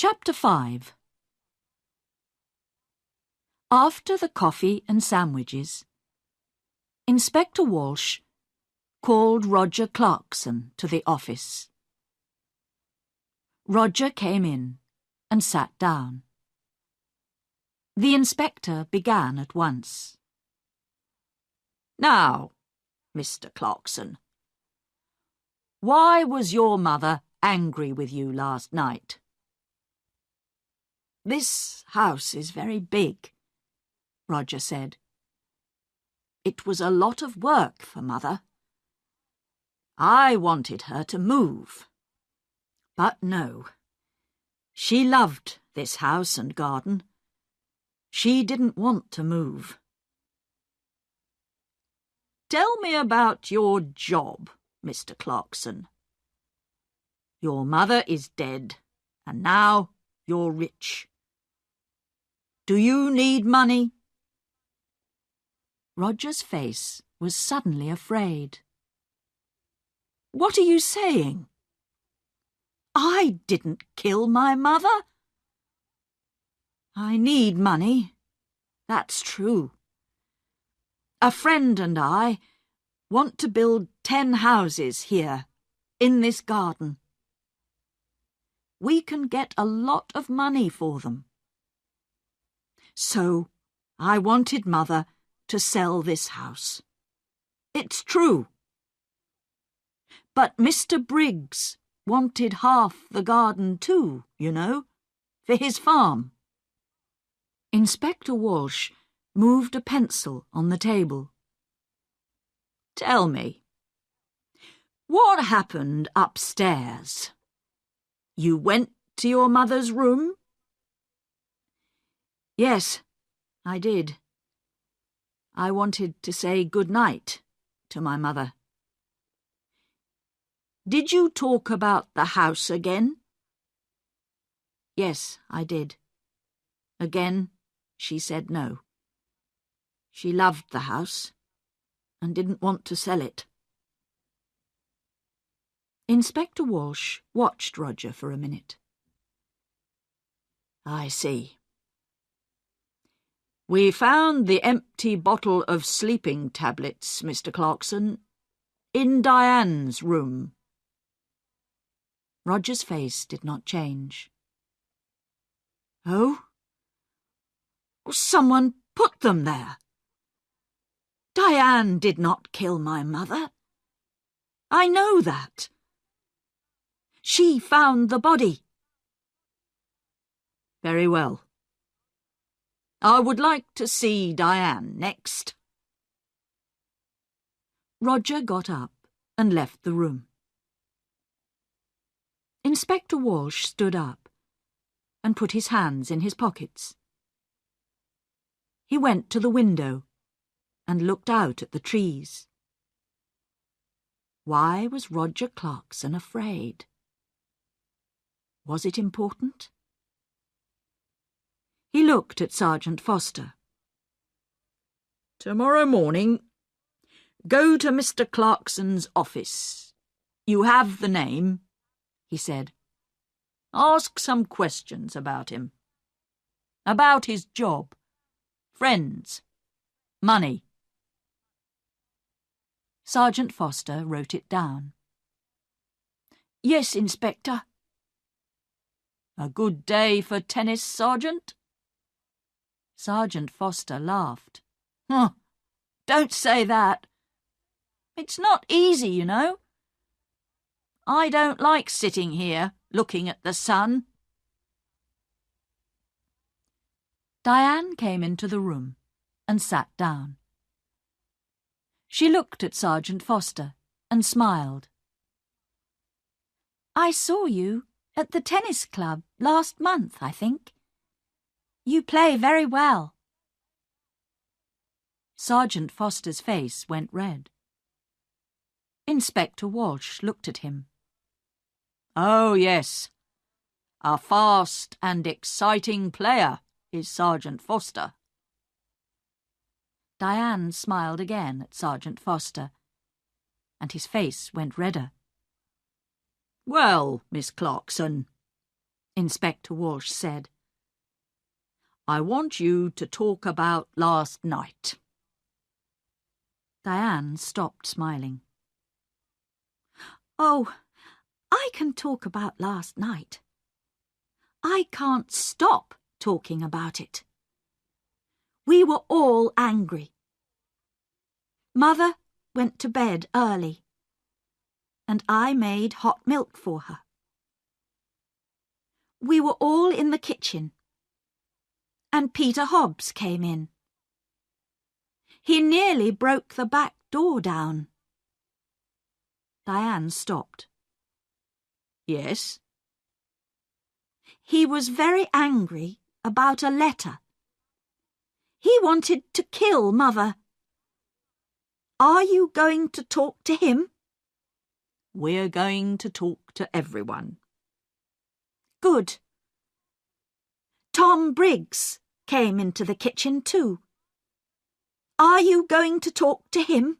Chapter 5. After the coffee and sandwiches, Inspector Walsh called Roger Clarkson to the office. Roger came in and sat down. The inspector began at once. "Now, Mr. Clarkson, why was your mother angry with you last night?" "This house is very big," Roger said. "It was a lot of work for Mother. I wanted her to move. But no, she loved this house and garden. She didn't want to move." "Tell me about your job, Mr. Clarkson. Your mother is dead, and now you're rich. Do you need money?" Roger's face was suddenly afraid. "What are you saying? I didn't kill my mother. I need money, that's true. A friend and I want to build 10 houses here, in this garden. We can get a lot of money for them. So I wanted Mother to sell this house. It's true. But Mr. Briggs wanted half the garden too, you know, for his farm." Inspector Walsh moved a pencil on the table. "Tell me, what happened upstairs? You went to your mother's room?" "Yes, I did. I wanted to say good night to my mother." "Did you talk about the house again?" "Yes, I did. Again, she said no. She loved the house and didn't want to sell it." Inspector Walsh watched Roger for a minute. "I see. We found the empty bottle of sleeping tablets, Mr. Clarkson, in Diane's room." Roger's face did not change. "Oh? Someone put them there. Diane did not kill my mother. I know that. She found the body." "Very well. I would like to see Diane next." Roger got up and left the room. Inspector Walsh stood up and put his hands in his pockets. He went to the window and looked out at the trees. Why was Roger Clarkson afraid? Was it important? He looked at Sergeant Foster. "Tomorrow morning, go to Mr. Clarkson's office. You have the name," he said. "Ask some questions about him. About his job, friends, money." Sergeant Foster wrote it down. "Yes, Inspector." "A good day for tennis, Sergeant?" Sergeant Foster laughed. "Oh, don't say that. It's not easy, you know. I don't like sitting here looking at the sun." Diane came into the room and sat down. She looked at Sergeant Foster and smiled. "I saw you at the tennis club last month, I think. You play very well." Sergeant Foster's face went red. Inspector Walsh looked at him. "Oh, yes. A fast and exciting player is Sergeant Foster." Diane smiled again at Sergeant Foster, and his face went redder. "Well, Miss Clarkson, Inspector Walsh said. I want you to talk about last night. Diane stopped smiling. Oh, I can talk about last night. I can't stop talking about it. We were all angry. Mother went to bed early, and I made hot milk for her. We were all in the kitchen, and Peter Hobbs came in. He nearly broke the back door down. Diane stopped. Yes? He was very angry about a letter. He wanted to kill Mother. Are you going to talk to him? We're going to talk to everyone. Good. Tom Briggs came into the kitchen too. Are you going to talk to him?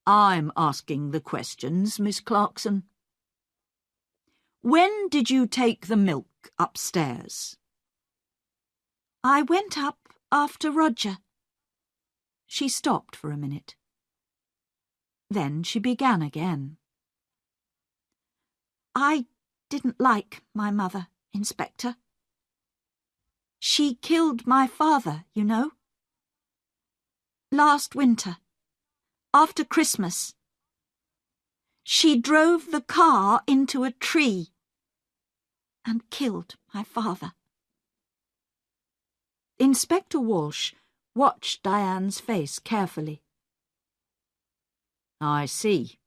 I'm asking the questions, Miss Clarkson. When did you take the milk upstairs? I went up after Roger. She stopped for a minute. Then she began again. I didn't like my mother, Inspector. She killed my father, you know. Last winter, after Christmas, she drove the car into a tree and killed my father. Inspector Walsh watched Diane's face carefully. I see.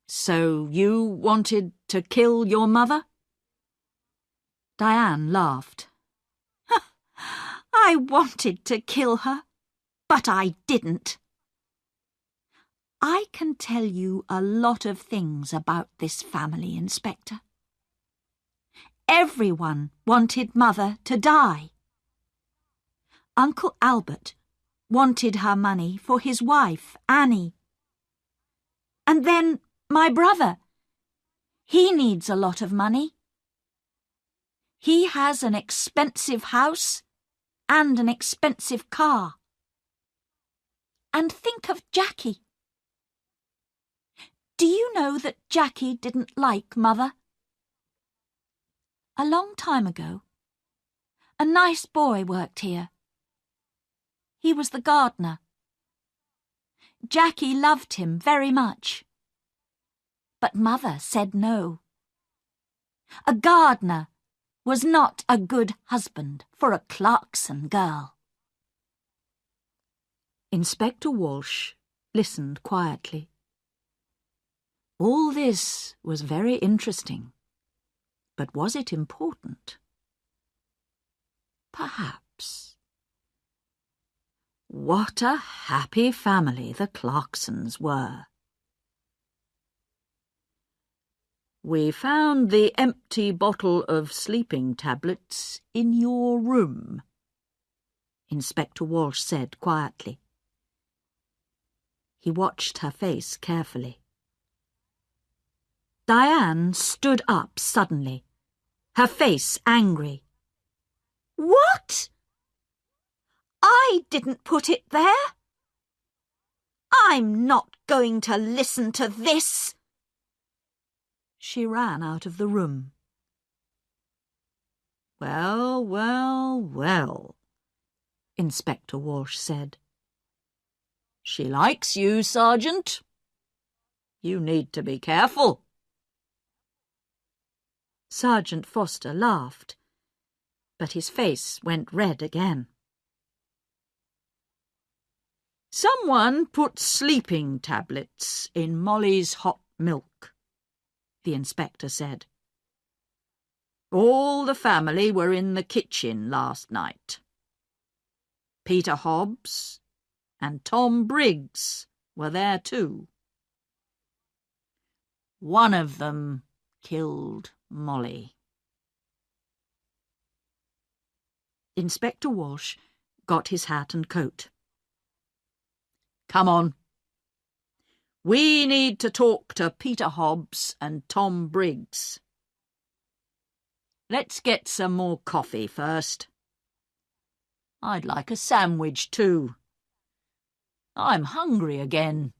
So you wanted to kill your mother? Diane laughed. I wanted to kill her, but I didn't. I can tell you a lot of things about this family, Inspector. Everyone wanted Mother to die. Uncle Albert wanted her money for his wife, Annie. And then my brother. He needs a lot of money. He has an expensive house and an expensive car. And think of Jackie. Do you know that Jackie didn't like Mother? A long time ago, a nice boy worked here. He was the gardener. Jackie loved him very much. But Mother said no. A gardener was not a good husband for a Clarkson girl. Inspector Walsh listened quietly. All this was very interesting, but was it important? Perhaps. What a happy family the Clarksons were. We found the empty bottle of sleeping tablets in your room, Inspector Walsh said quietly. He watched her face carefully. Diane stood up suddenly, her face angry. What? I didn't put it there. I'm not going to listen to this. She ran out of the room. Well, well, well, Inspector Walsh said. She likes you, Sergeant. You need to be careful. Sergeant Foster laughed, but his face went red again. Someone put sleeping tablets in Molly's hot milk, the inspector said. All the family were in the kitchen last night. Peter Hobbs and Tom Briggs were there too. One of them killed Molly. Inspector Walsh got his hat and coat. Come on. We need to talk to Peter Hobbs and Tom Briggs. Let's get some more coffee first. I'd like a sandwich too. I'm hungry again.